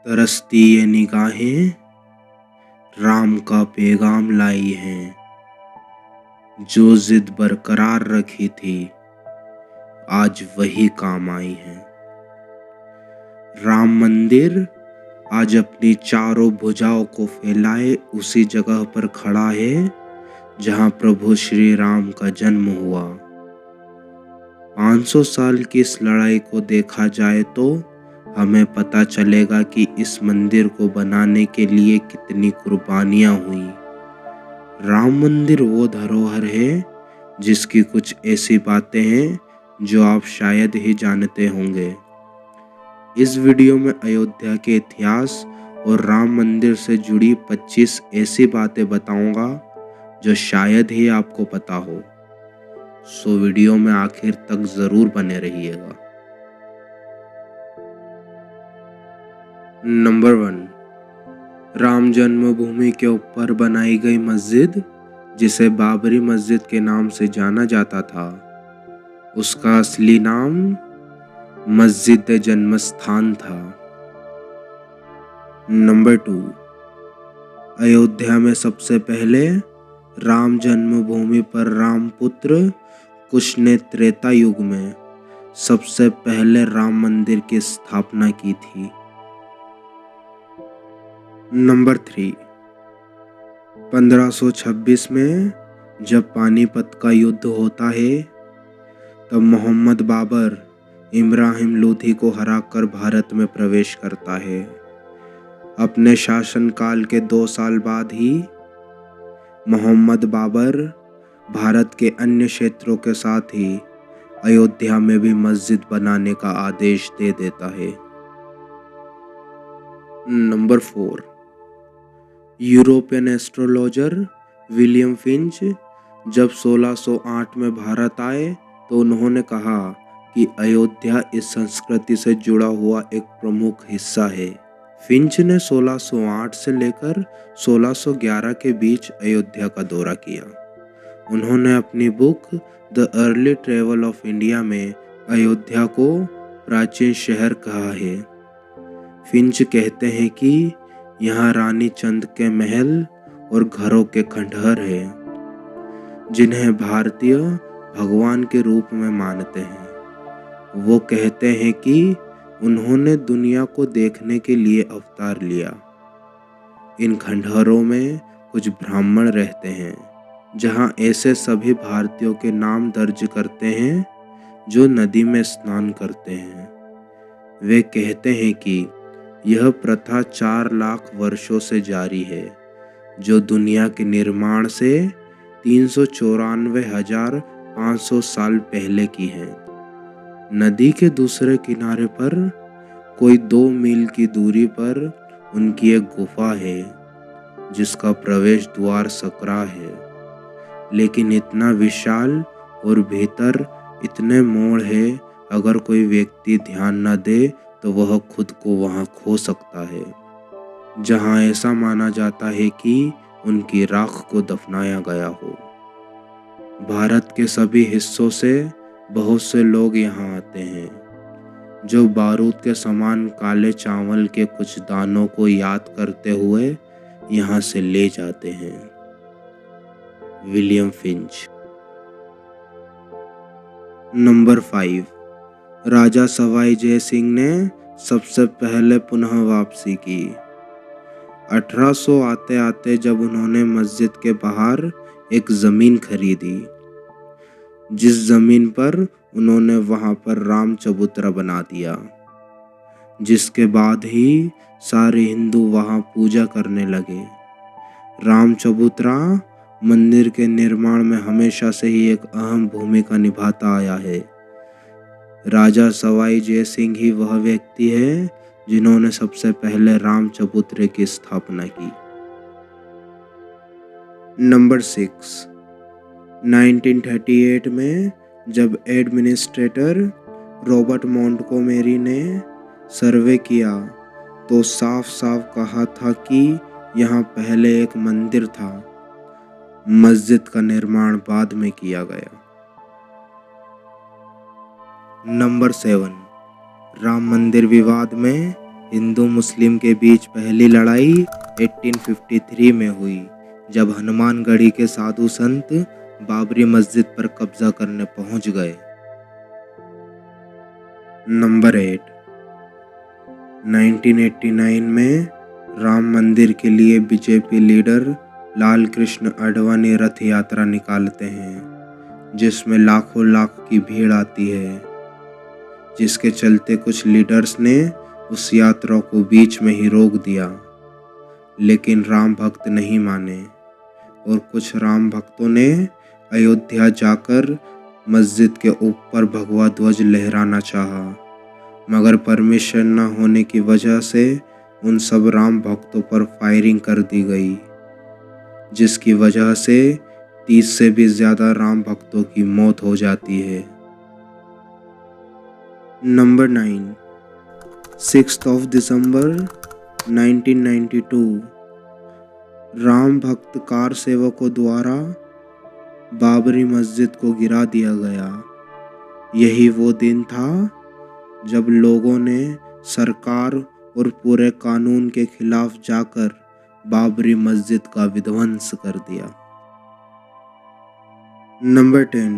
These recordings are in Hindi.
तरसती ये निगाहें राम का पैगाम लाई हैं। जो जिद बरकरार रखी थी आज वही काम आई है। राम मंदिर आज अपनी चारों भुजाओं को फैलाए उसी जगह पर खड़ा है जहां प्रभु श्री राम का जन्म हुआ। 500 साल की इस लड़ाई को देखा जाए तो हमें पता चलेगा कि इस मंदिर को बनाने के लिए कितनी कुर्बानियां हुई। राम मंदिर वो धरोहर है जिसकी कुछ ऐसी बातें हैं जो आप शायद ही जानते होंगे। इस वीडियो में अयोध्या के इतिहास और राम मंदिर से जुड़ी 25 ऐसी बातें बताऊंगा जो शायद ही आपको पता हो। सो वीडियो में आखिर तक जरूर बने रहिएगा। नंबर 1, राम जन्मभूमि के ऊपर बनाई गई मस्जिद जिसे बाबरी मस्जिद के नाम से जाना जाता था, उसका असली नाम मस्जिद जन्मस्थान था। नंबर 2, अयोध्या में सबसे पहले राम जन्मभूमि पर रामपुत्र कुश ने त्रेता युग में सबसे पहले राम मंदिर की स्थापना की थी। नंबर 3, 1526 में जब पानीपत का युद्ध होता है तब मोहम्मद बाबर इब्राहिम लोधी को हराकर भारत में प्रवेश करता है। अपने शासनकाल के 2 साल बाद ही मोहम्मद बाबर भारत के अन्य क्षेत्रों के साथ ही अयोध्या में भी मस्जिद बनाने का आदेश दे देता है। Number 4, European astrologer William Finch जब 1608 में भारत आए तो उन्होंने कहा कि अयोध्या इस संस्कृति से जुड़ा हुआ एक प्रमुख हिस्सा है। फिंच ने 1608 से लेकर 1611 के बीच अयोध्या का दौरा किया। उन्होंने अपनी book the early travel of India में अयोध्या को प्राचीन शहर कहा है। फिंच कहते हैं कि यहाँ रानी चंद के महल और घरों के खंडहर हैं जिन्हें भारतीय भगवान के रूप में मानते हैं। वो कहते हैं कि उन्होंने दुनिया को देखने के लिए अवतार लिया। इन खंडहरों में कुछ ब्राह्मण रहते हैं जहाँ ऐसे सभी भारतीयों के नाम दर्ज करते हैं जो नदी में स्नान करते हैं। वे कहते हैं कि यह प्रथा 4 लाख वर्षों से जारी है जो दुनिया के निर्माण से 394,500 साल पहले की है। नदी के दूसरे किनारे पर कोई 2 मील की दूरी पर उनकी एक गुफा है जिसका प्रवेश द्वार सकरा है, लेकिन इतना विशाल और भीतर इतने मोड़ है अगर कोई व्यक्ति ध्यान न दे तो वह खुद को वहां खो सकता है, जहां ऐसा माना जाता है कि उनकी राख को दफनाया गया हो। भारत के सभी हिस्सों से बहुत से लोग यहाँ आते हैं जो बारूद के समान काले चावल के कुछ दानों को याद करते हुए यहाँ से ले जाते हैं। William Finch. नंबर 5, राजा सवाई जय सिंह ने सबसे पहले पुनः वापसी की। 1800 आते आते जब उन्होंने मस्जिद के बाहर एक ज़मीन खरीदी, जिस ज़मीन पर उन्होंने वहाँ पर राम चबूतरा बना दिया, जिसके बाद ही सारे हिंदू वहाँ पूजा करने लगे। राम चबूतरा मंदिर के निर्माण में हमेशा से ही एक अहम भूमिका निभाता आया है। राजा सवाई जय सिंह ही वह व्यक्ति है जिन्होंने सबसे पहले राम चबूतरे की स्थापना की। नंबर 6, 1938 में जब एडमिनिस्ट्रेटर रॉबर्ट मोंटगोमेरी ने सर्वे किया तो साफ साफ कहा था कि यहाँ पहले एक मंदिर था, मस्जिद का निर्माण बाद में किया गया। नंबर 7, राम मंदिर विवाद में हिंदू मुस्लिम के बीच पहली लड़ाई 1853 में हुई, जब हनुमानगढ़ी के साधु संत बाबरी मस्जिद पर कब्जा करने पहुंच गए। नंबर 8, 1989 में राम मंदिर के लिए बीजेपी लीडर लाल कृष्ण आडवाणी रथ यात्रा निकालते हैं, जिसमें लाखों लाख की भीड़ आती है, जिसके चलते कुछ लीडर्स ने उस यात्रा को बीच में ही रोक दिया, लेकिन राम भक्त नहीं माने और कुछ राम भक्तों ने अयोध्या जाकर मस्जिद के ऊपर भगवा ध्वज लहराना चाहा, मगर परमिशन न होने की वजह से उन सब राम भक्तों पर फायरिंग कर दी गई, जिसकी वजह से 30 से भी ज़्यादा राम भक्तों की मौत हो जाती है। नंबर 9, 6 दिसंबर 1992 राम भक्त कार सेवकों द्वारा बाबरी मस्जिद को गिरा दिया गया। यही वो दिन था जब लोगों ने सरकार और पूरे कानून के खिलाफ जाकर बाबरी मस्जिद का विध्वंस कर दिया। नंबर 10,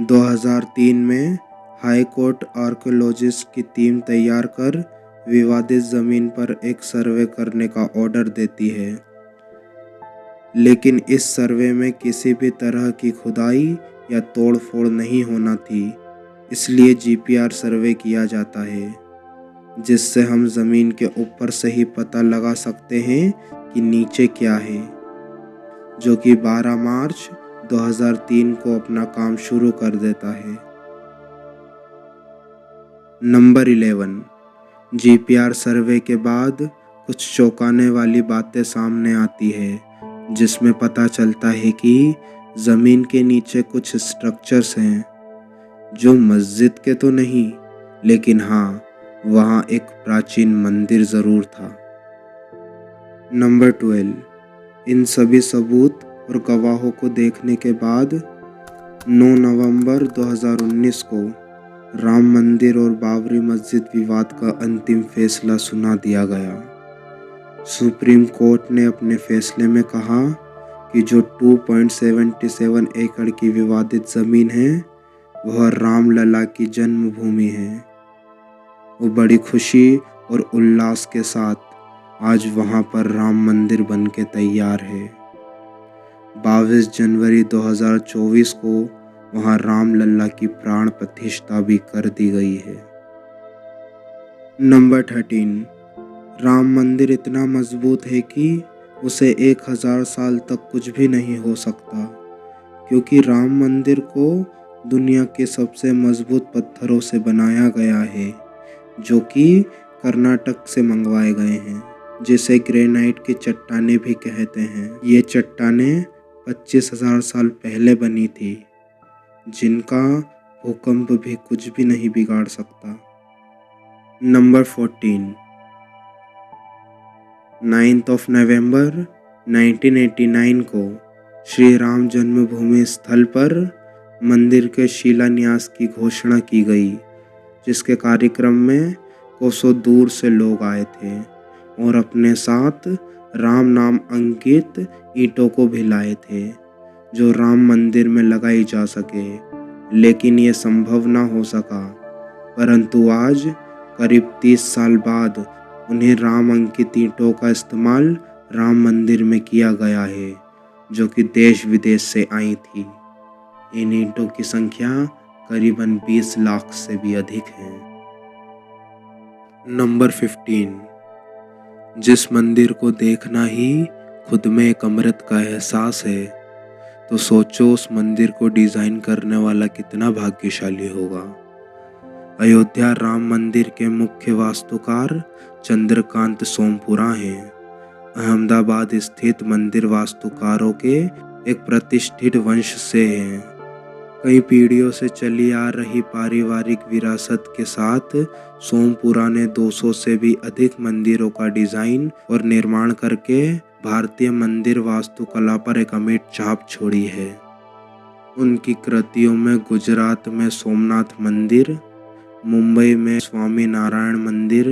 2003 में हाई कोर्ट आर्कियोलॉजिस्ट की टीम तैयार कर विवादित ज़मीन पर एक सर्वे करने का ऑर्डर देती है, लेकिन इस सर्वे में किसी भी तरह की खुदाई या तोड़फोड़ नहीं होना थी, इसलिए जीपीआर सर्वे किया जाता है, जिससे हम ज़मीन के ऊपर से ही पता लगा सकते हैं कि नीचे क्या है, जो कि 12 मार्च 2003 को अपना काम शुरू कर देता है। नंबर 11, जीपीआर सर्वे के बाद कुछ चौंकाने वाली बातें सामने आती है, जिसमें पता चलता है कि ज़मीन के नीचे कुछ स्ट्रक्चर्स हैं जो मस्जिद के तो नहीं, लेकिन हाँ, वहाँ एक प्राचीन मंदिर ज़रूर था। नंबर 12, इन सभी सबूत और गवाहों को देखने के बाद 9 नवंबर 2019 को राम मंदिर और बाबरी मस्जिद विवाद का अंतिम फैसला सुना दिया गया। सुप्रीम कोर्ट ने अपने फैसले में कहा कि जो 2.77 एकड़ की विवादित ज़मीन है वह रामलला की जन्मभूमि है। वो बड़ी खुशी और उल्लास के साथ आज वहाँ पर राम मंदिर बन के तैयार है। 22 जनवरी 2024 को वहाँ रामलला की प्राण प्रतिष्ठा भी कर दी गई है। नंबर 13, राम मंदिर इतना मजबूत है कि उसे 1000 साल तक कुछ भी नहीं हो सकता, क्योंकि राम मंदिर को दुनिया के सबसे मजबूत पत्थरों से बनाया गया है, जो कि कर्नाटक से मंगवाए गए हैं, जिसे ग्रेनाइट की चट्टानें भी कहते हैं। ये चट्टानें 25,000 साल पहले बनी थी, जिनका भूकंप भी कुछ भी नहीं बिगाड़ सकता। नंबर 14, 9 नवंबर 1989 को श्री राम जन्मभूमि स्थल पर मंदिर के शिलान्यास की घोषणा की गई, जिसके कार्यक्रम में कोसों दूर से लोग आए थे और अपने साथ राम नाम अंकित ईंटों को भी लाए थे, जो राम मंदिर में लगाई जा सके, लेकिन ये संभव ना हो सका। परंतु आज करीब 30 साल बाद उन्हें राम अंकित ईंटों का इस्तेमाल राम मंदिर में किया गया है, जो कि देश विदेश से आई थी। इन ईंटों की संख्या करीबन 20 लाख से भी अधिक है। नंबर 15, जिस मंदिर को देखना ही खुद में एक अमृत का एहसास है, तो सोचो उस मंदिर को डिज़ाइन करने वाला कितना भाग्यशाली होगा। अयोध्या राम मंदिर के मुख्य वास्तुकार चंद्रकांत सोमपुरा हैं। अहमदाबाद स्थित मंदिर वास्तुकारों के एक प्रतिष्ठित वंश से हैं। कई पीढ़ियों से चली आ रही पारिवारिक विरासत के साथ सोमपुरा ने 200 से भी अधिक मंदिरों का डिज़ाइन और निर्माण करके भारतीय मंदिर वास्तुकला पर एक अमिट छाप छोड़ी है। उनकी कृतियों में गुजरात में सोमनाथ मंदिर, मुंबई में स्वामी नारायण मंदिर,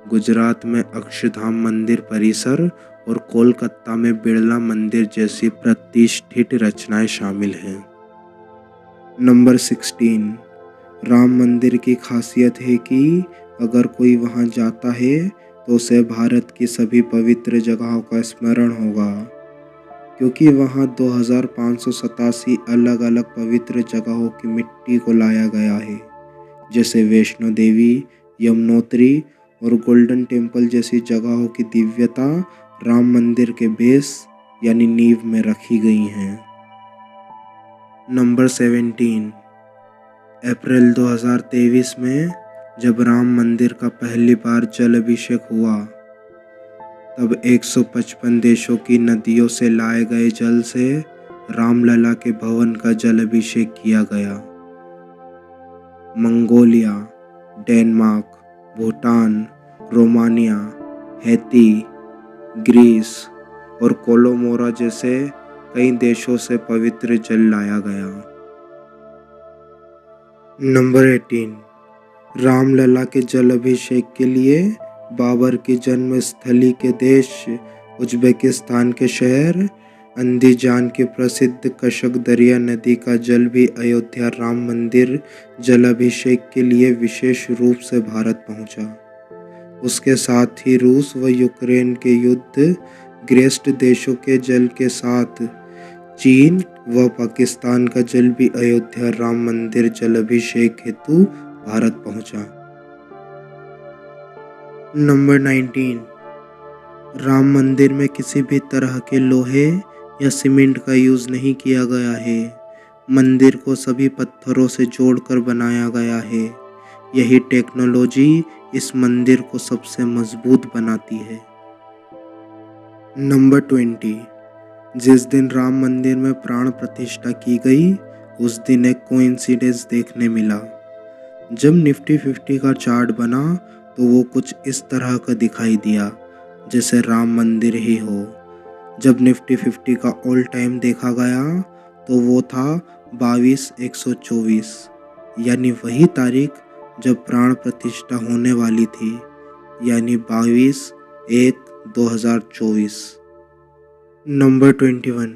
गुजरात में अक्षरधाम मंदिर परिसर और कोलकाता में बिरला मंदिर जैसी प्रतिष्ठित रचनाएं शामिल हैं। नंबर 16, राम मंदिर की खासियत है कि अगर कोई वहां जाता है तो उसे भारत की सभी पवित्र जगहों का स्मरण होगा, क्योंकि वहां 2587 अलग अलग पवित्र जगहों की मिट्टी को लाया गया है, जैसे वैष्णो देवी, यमुनोत्री और गोल्डन टेम्पल जैसी जगहों की दिव्यता राम मंदिर के बेस यानी नींव में रखी गई हैं। नंबर 17, अप्रैल 2023 में जब राम मंदिर का पहली बार जल अभिषेक हुआ, तब 155 देशों की नदियों से लाए गए जल से रामलला के भवन का जल अभिषेक किया गया। Mongolia, Denmark, Bhutan, Romania, Haiti, Greece और कोलोमोरा जैसे कई देशों से पवित्र जल लाया गया। नंबर 18, रामलला के जल अभिषेक के लिए बाबर की जन्म स्थली के देश उज्बेकिस्तान के शहर अंदीजान की प्रसिद्ध कशक दरिया नदी का जल भी अयोध्या राम मंदिर जलाभिषेक के लिए विशेष रूप से भारत पहुंचा। उसके साथ ही रूस व यूक्रेन के युद्ध ग्रस्त देशों के जल के साथ चीन व पाकिस्तान का जल भी अयोध्या राम मंदिर जलाभिषेक हेतु भारत पहुंचा। नंबर 19, राम मंदिर में किसी भी तरह के लोहे या सीमेंट का यूज नहीं किया गया है। मंदिर को सभी पत्थरों से जोड़कर बनाया गया है। यही टेक्नोलॉजी इस मंदिर को सबसे मजबूत बनाती है। नंबर 20, जिस दिन राम मंदिर में प्राण प्रतिष्ठा की गई, उस दिन एक कोइंसिडेंस देखने मिला। जब निफ्टी 50 का चार्ट बना तो वो कुछ इस तरह का दिखाई दिया, जैसे राम मंदिर ही हो। जब निफ्टी 50 का ऑल टाइम देखा गया तो वो था 22,124, यानी वही तारीख जब प्राण प्रतिष्ठा होने वाली थी, यानी 22/1/2024। नंबर 21,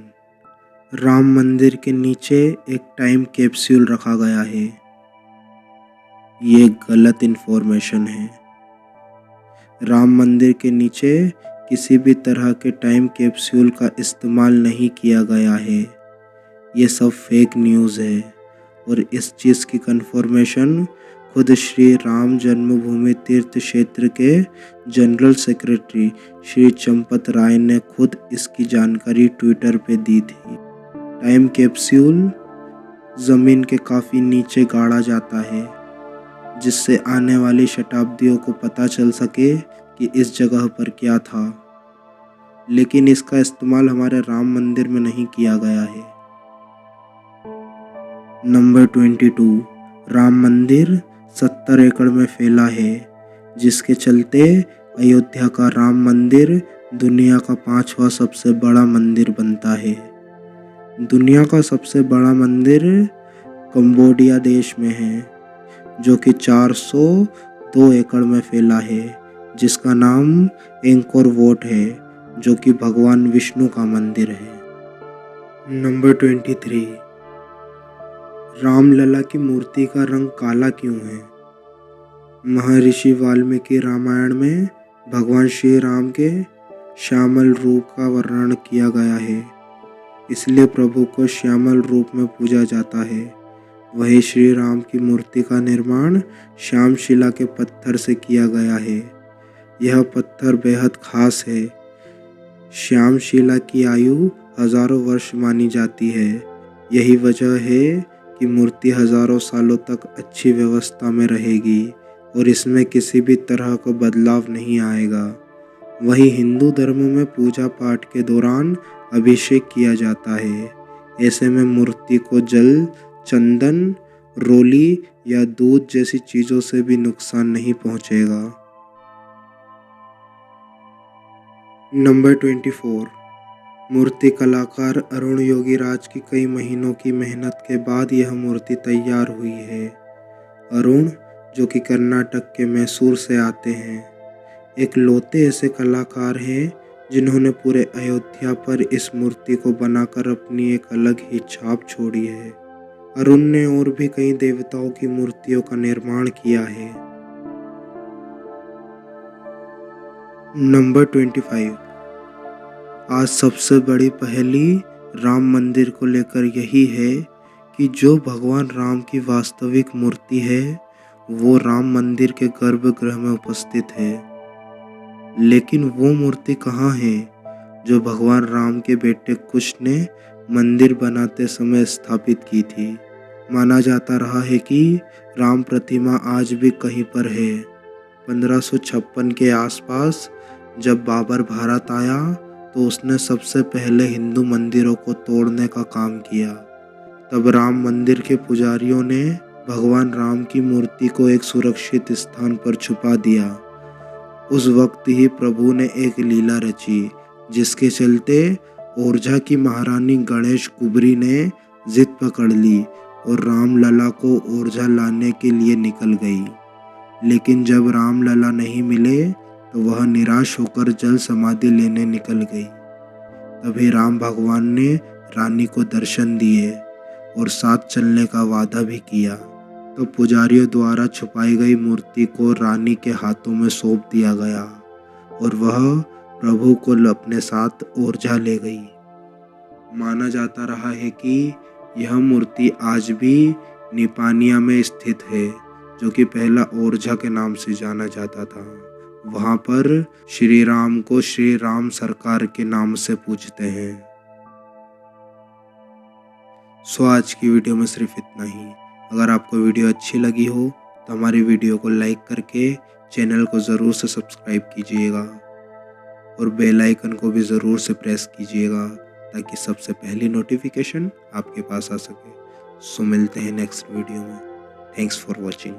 राम मंदिर के नीचे एक टाइम कैप्सूल रखा गया है। ये गलत इन्फॉर्मेशन है। राम मंदिर के नीचे किसी भी तरह के टाइम कैप्सूल का इस्तेमाल नहीं किया गया है। ये सब फेक न्यूज़ है और इस चीज़ की कंफर्मेशन खुद श्री राम जन्मभूमि तीर्थ क्षेत्र के जनरल सेक्रेटरी श्री चंपत राय ने खुद इसकी जानकारी ट्विटर पे दी थी। टाइम कैप्सूल ज़मीन के काफ़ी नीचे गाड़ा जाता है, जिससे आने वाली शताब्दियों को पता चल सके कि इस जगह पर क्या था, लेकिन इसका इस्तेमाल हमारे राम मंदिर में नहीं किया गया है। नंबर 22, राम मंदिर 70 एकड़ में फैला है, जिसके चलते अयोध्या का राम मंदिर दुनिया का 5वां सबसे बड़ा मंदिर बनता है। दुनिया का सबसे बड़ा मंदिर कंबोडिया देश में है, जो कि 402 एकड़ में फैला है, जिसका नाम एंकोर वोट है, जो कि भगवान विष्णु का मंदिर है। नंबर 23, रामलला की मूर्ति का रंग काला क्यों है? महर्षि वाल्मीकि रामायण में भगवान श्री राम के श्यामल रूप का वर्णन किया गया है, इसलिए प्रभु को श्यामल रूप में पूजा जाता है। वही श्री राम की मूर्ति का निर्माण श्याम शिला के पत्थर से किया गया है। यह पत्थर बेहद खास है। श्याम शिला की आयु हजारों वर्ष मानी जाती है। यही वजह है कि मूर्ति हजारों सालों तक अच्छी व्यवस्था में रहेगी और इसमें किसी भी तरह का बदलाव नहीं आएगा। वही हिंदू धर्म में पूजा पाठ के दौरान अभिषेक किया जाता है। ऐसे में मूर्ति को जल, चंदन, रोली या दूध जैसी चीज़ों से भी नुकसान नहीं पहुंचेगा। नंबर 24, मूर्ति कलाकार अरुण योगीराज की कई महीनों की मेहनत के बाद यह मूर्ति तैयार हुई है। अरुण, जो कि कर्नाटक के मैसूर से आते हैं, इकलौते ऐसे कलाकार हैं जिन्होंने पूरे अयोध्या पर इस मूर्ति को बनाकर अपनी एक अलग ही छाप छोड़ी है। अरुण ने और भी कई देवताओं की मूर्तियों का निर्माण किया है। नंबर 25। आज सबसे बड़ी पहेली राम मंदिर को लेकर यही है कि जो भगवान राम की वास्तविक मूर्ति है वो राम मंदिर के गर्भगृह में उपस्थित है, लेकिन वो मूर्ति कहाँ है जो भगवान राम के बेटे कुश ने मंदिर बनाते समय स्थापित की थी। माना जाता रहा है कि राम प्रतिमा आज भी कहीं पर है। 1556 के आसपास जब बाबर भारत आया तो उसने सबसे पहले हिंदू मंदिरों को तोड़ने का काम किया। तब राम मंदिर के पुजारियों ने भगवान राम की मूर्ति को एक सुरक्षित स्थान पर छुपा दिया। उस वक्त ही प्रभु ने एक लीला रची जिसके चलते ओरछा की महारानी गणेश कुबरी ने जिद पकड़ ली और रामलला को ओरछा लाने के लिए निकल गई। लेकिन जब रामलला नहीं मिले तो वह निराश होकर जल समाधि लेने निकल गई। तभी राम भगवान ने रानी को दर्शन दिए और साथ चलने का वादा भी किया। तो पुजारियों द्वारा छुपाई गई मूर्ति को रानी के हाथों में सौंप दिया गया और वह प्रभु को अपने साथ ओरछा ले गई। माना जाता रहा है कि यह मूर्ति आज भी निपानिया में स्थित है, जो कि पहला ओरछा के नाम से जाना जाता था। वहाँ पर श्री राम को श्री राम सरकार के नाम से पूजते हैं। सो आज की वीडियो में सिर्फ इतना ही। अगर आपको वीडियो अच्छी लगी हो तो हमारी वीडियो को लाइक करके चैनल को ज़रूर से सब्सक्राइब कीजिएगा और बेल आइकन को भी ज़रूर से प्रेस कीजिएगा ताकि सबसे पहली नोटिफिकेशन आपके पास आ सके। सो मिलते हैं नेक्स्ट वीडियो में। Thanks for watching.